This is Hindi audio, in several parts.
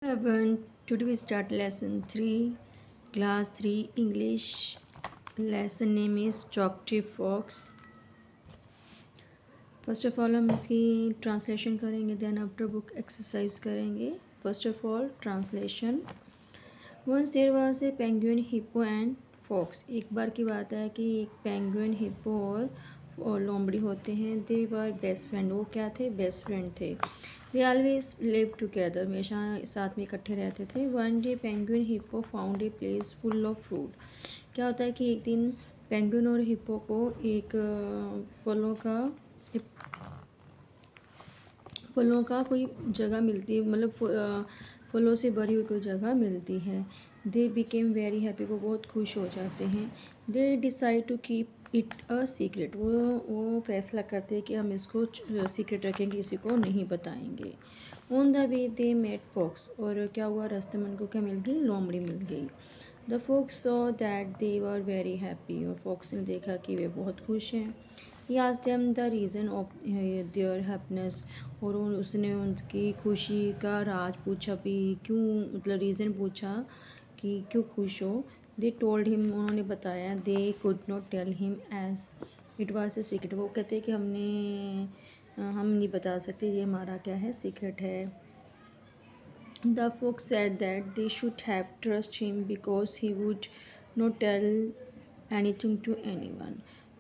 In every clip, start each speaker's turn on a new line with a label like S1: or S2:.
S1: Everyone, today we start lesson 3, class 3 English. Lesson name is Talkative Fox. First of all हम इसकी ट्रांसलेशन करेंगे, देन आफ्टर बुक एक्सरसाइज करेंगे. First of all translation. Once there was a penguin, hippo and fox. एक बार की बात है कि एक पेंगुइन, हिप्पो और लोमड़ी होते हैं. दे वर बेस्ट फ्रेंड. वो क्या थे? बेस्ट फ्रेंड थे. They always live together. हमेशा साथ में इकट्ठे रहते थे. One day penguin hippo found a place full of fruit. क्या होता है कि एक दिन पेंगुइन और हिप्पो को एक फलों का कोई जगह मिलती है, मतलब फलों से भरी हुई कोई जगह मिलती है. They became very happy. वो बहुत खुश हो जाते हैं. They decide to keep it a secret. वो फैसला करते हैं कि हम इसको सीक्रेट रखेंगे, किसी को नहीं बताएंगे. On the way they met fox. और क्या हुआ? रास्ते में उनको क्या मिल गई? लोमड़ी मिल गई. The fox saw that they were very happy. और फॉक्स ने देखा कि वे बहुत खुश हैं. He asked them the reason of their happiness. और उसने उनकी खुशी का राज पूछा भी, क्यों, मतलब रीज़न पूछा कि क्यों खुश हो. They told him. उन्होंने बताया. They could not tell him as it was a secret. वो कहते हैं कि हम नहीं बता सकते, ये हमारा क्या है? सीक्रेट है. The fox said that they should have trust him because he would not tell anything to anyone.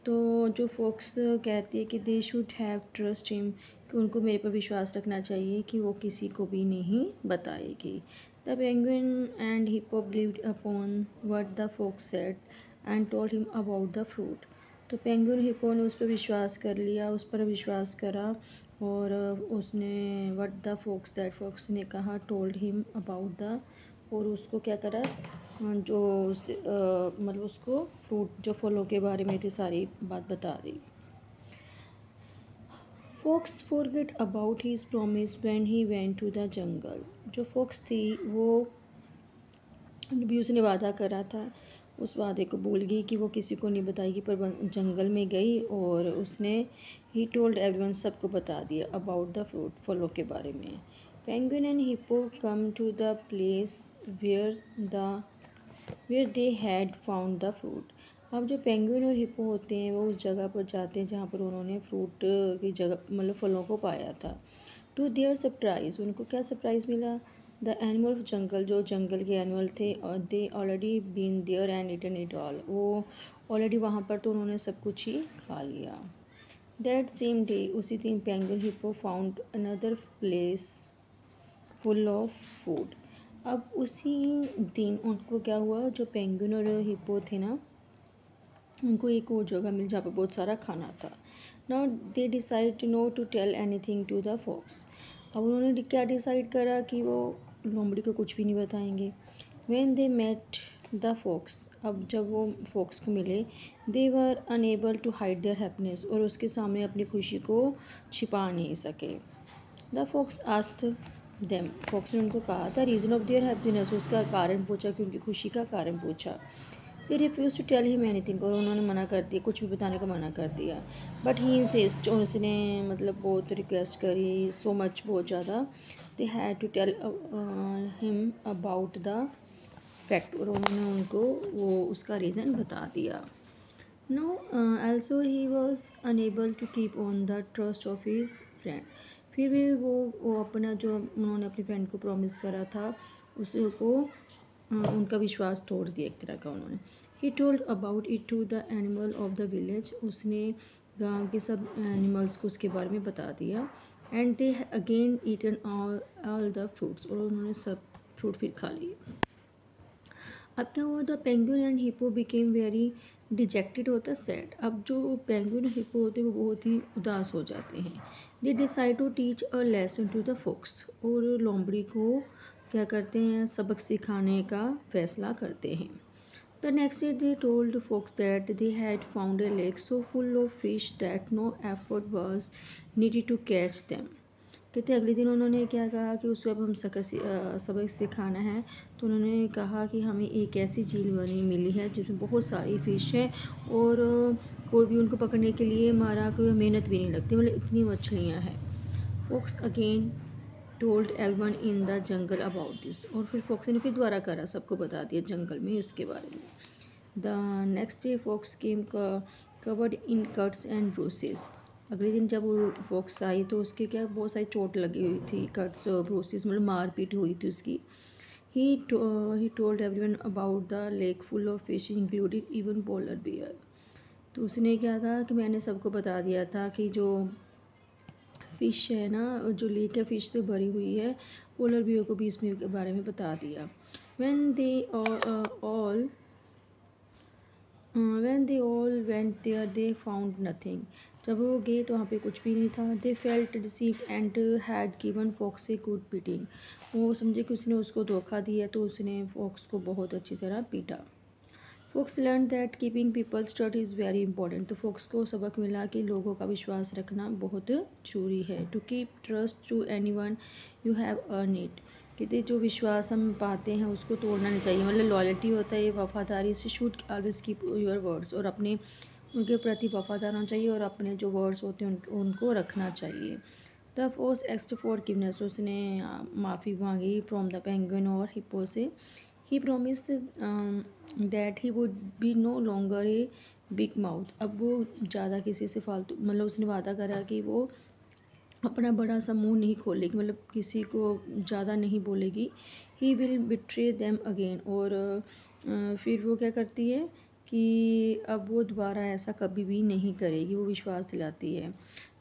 S1: तो जो फॉक्स कहती है कि they should have trust him, कि उनको मेरे पर विश्वास रखना चाहिए कि वो किसी को भी नहीं बताएगी. The penguin and hippo believed upon what the fox said and told him about the fruit. तो पेंगुइन हिप्पो ने उस पर विश्वास कर लिया, उस पर विश्वास करा. और उसने what the fox, that fox ने कहा, टोल्ड हिम अबाउट द. और उसको क्या करा? जो मतलब उसको फ्रूट, जो फलों के बारे में थी, सारी बात बता दी. Fox forget about his promise when he went to the jungle. जो फॉक्स थी वो भी उसने वादा करा था, उस वादे को भूल गई कि वो किसी को नहीं बताएगी. पर जंगल में गई और उसने ही टोल्ड एवरीवन, सबको बता दिया अबाउट द फ्रूट, फलों के बारे में. Penguin and hippo come to the place where they had found the fruit. अब जो पेंगुइन और हिप्पो होते हैं वो उस जगह पर जाते हैं जहाँ पर उन्होंने फ्रूट की जगह, मतलब फलों को पाया था. To their surprise. उनको क्या सरप्राइज मिला? The animal of jungle. जो जंगल के एनिमल थे, और they already been there and eaten it all. वो ऑलरेडी वहाँ पर, तो उन्होंने सब कुछ ही खा लिया. That same day. उसी दिन penguin hippo found another place full of food. अब उसी दिन उनको क्या हुआ? जो पेंगुइन और हिप्पो थे ना, उनको एक और जगह मिली जहाँ पर बहुत सारा खाना था. Now they decide no to tell anything to the fox. अब उन्होंने क्या डिसाइड करा? कि वो लोमड़ी को कुछ भी नहीं बताएंगे. When they met the fox. अब जब वो फॉक्स को मिले, they were unable to hide their happiness. और उसके सामने अपनी खुशी को छिपा नहीं सके. The fox asked them. Fox ने उनको कहा था रीज़न ऑफ देयर हैप्पीनेस. उसका कारण पूछा, कि उनकी खुशी का कारण पूछा. They refuse to tell him anything. और उन्होंने मना कर दिया, कुछ भी बताने को मना कर दिया. But he insist. उसने मतलब बहुत रिक्वेस्ट करी, सो मच, बहुत ज़्यादा. They had to tell him about the fact. और उन्होंने उनको वो उसका रीज़न बता दिया. No also he was unable to keep on the trust of his friend. फिर भी वो अपना, जो उन्होंने अपने फ्रेंड को प्रॉमिस करा था, उसको उनका विश्वास तोड़ दिया एक तरह का उन्होंने. He told about it to the animal of the village. उसने गांव के सब एनिमल्स को उसके बारे में बता दिया. And they again eaten all the fruits. और उन्होंने सब फ्रूट फिर खा लिए. अब क्या हुआ? The penguin and hippo became very dejected. होता है सैड. अब जो पेंगुइन और हिप्पो होते हैं वो बहुत ही उदास हो जाते हैं. They decide to teach a lesson to the fox. और लोमड़ी को क्या करते हैं? सबक सिखाने का फैसला करते हैं. The next day they told fox that they had found a lake so full of fish that no effort was needed to catch them. कहते अगले दिन उन्होंने क्या कहा कि उसको अब हम सबक सिखाना है. तो उन्होंने कहा कि हमें एक ऐसी झील बनी मिली है जिसमें बहुत सारी फ़िश है, और कोई भी उनको पकड़ने के लिए हमारा कोई मेहनत भी नहीं लगती, मतलब इतनी मछलियाँ हैं. Fox again told everyone in the jungle about this, और फिर फॉक्स ने फिर दोबारा करा, सबको बता दिया जंगल में इसके बारे में। The next day fox came covered in cuts and bruises. अगले दिन जब वो फॉक्स आई तो उसके क्या बहुत सारी चोट लगी हुई थी, कट्स और ब्रूसेस, मतलब मारपीट हुई थी उसकी। He told everyone about the lake full of fish included even polar bear. तो उसने क्या कहा कि मैंने सबको बता दिया था कि जो फ़िश है ना, जो लेक है फ़िश से भरी हुई है, पोलर बियर को भी इसमें के बारे में बता दिया। When they all went there they found nothing. जब वो गए तो वहाँ पे कुछ भी नहीं था। They felt deceived and had given fox a good beating. वो समझे कि उसने उसको धोखा दिया, तो उसने फॉक्स को बहुत अच्छी तरह पीटा। Fox learn that keeping people's trust is very important. तो फॉक्स को सबक मिला कि लोगों का विश्वास रखना बहुत ज़रूरी है। To keep trust to any one you have earn it. कहते जो विश्वास हम पाते हैं उसको तोड़ना नहीं चाहिए, मतलब लॉयल्टी होता है, वफादारी से should always keep your words, और अपने उनके प्रति वफादार होना चाहिए और अपने जो वर्ड्स होते हैं उनको रखना चाहिए। द फोर्स एक्स्ट फॉर गिवनेस, उसने माफ़ी मांगी फ्रॉम द पेंगुइन और हिप्पो से। He promise that he would be no longer a big mouth. अब वो ज़्यादा किसी से फालतू, मतलब उसने वादा करा कि वो अपना बड़ा सा मुंह नहीं खोलेगी, मतलब किसी को ज़्यादा नहीं बोलेगी। He will betray them again, और फिर वो क्या करती है कि अब वो दोबारा ऐसा कभी भी नहीं करेगी, वो विश्वास दिलाती है।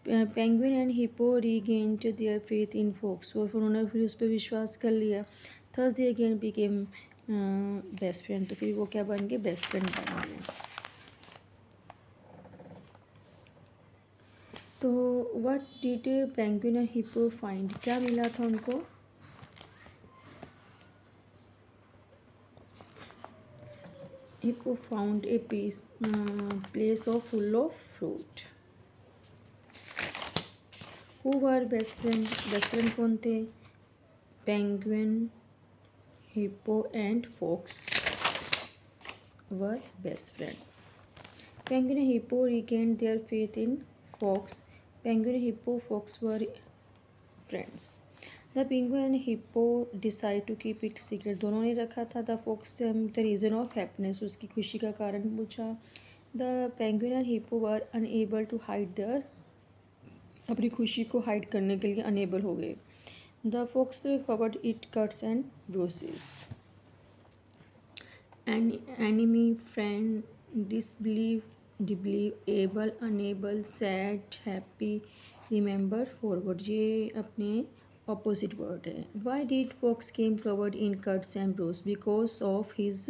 S1: Penguin and hippo regained their faith in fox, और फिर उन्होंने फिर उस पर विश्वास कर लिया। Thus they again became best friend, तो फिर वो क्या बन गए, बेस्ट फ्रेंड बन गए। तो what did penguin and hippo find, क्या मिला था उनको? Hippo found a place of full of fruit. Who were best friend, best friend कौन थे? Penguin, hippo and fox were best friend. Penguin and Hippo regained their faith in Fox. Penguin, Hippo, Fox were friends. The Penguin and Hippo decide to keep it secret. दोनों ने रखा था। The Fox the reason of happiness, उसकी खुशी का कारण पूछा। The Penguin and Hippo were unable to hide their, अपनी खुशी को हाइड करने के लिए अनेबल हो गए। The Fox covered it cuts and bruises. Enemy, friend, disbelief, able, unable, sad, happy, remember, forward, ये अपने opposite word है। Why did fox came covered in cuts and bruises? Because of his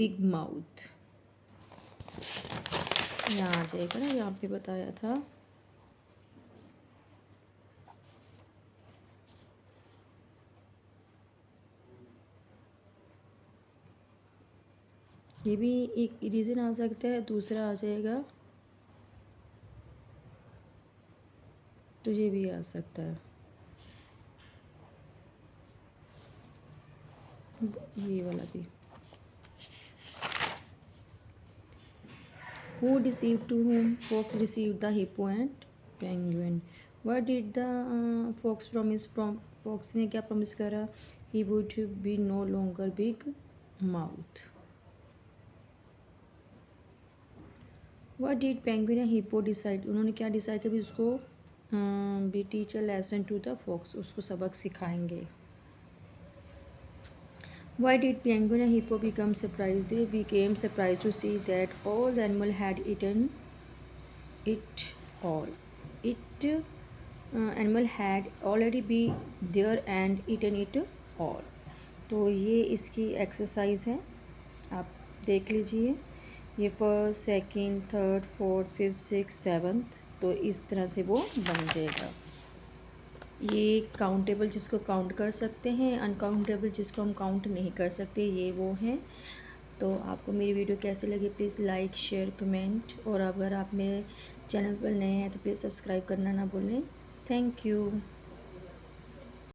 S1: big mouth। यहाँ आ जाएगा ना, यहाँ पे बताया था। ये भी एक रीज़न आ सकता है, दूसरा आ जाएगा तो ये भी आ सकता है, ये वाला भी। Who deceived to whom? Fox deceived the hippo and penguin. What did the fox promise? Fox ने क्या promise करा? He would be no longer big mouth. What did penguin and hippo decide? उन्होंने क्या decide किया? भी उसको be teach a lesson to the fox, उसको सबक सिखाएंगे। Why did penguin and hippo become surprised? They became surprised to see that all the animal had eaten it all. It animal had already be there and eaten it all. तो ये इसकी एक्सरसाइज है, आप देख लीजिए। ये first, second, third, fourth, fifth, six, seventh, तो इस तरह से वो बन जाएगा। ये काउंटेबल जिसको काउंट कर सकते हैं, अनकाउंटेबल जिसको हम काउंट नहीं कर सकते, ये वो हैं। तो आपको मेरी वीडियो कैसी लगी प्लीज़ लाइक, शेयर, कमेंट, और अगर आप मेरे चैनल पर नए हैं तो प्लीज़ सब्सक्राइब करना ना भूलें। Thank you.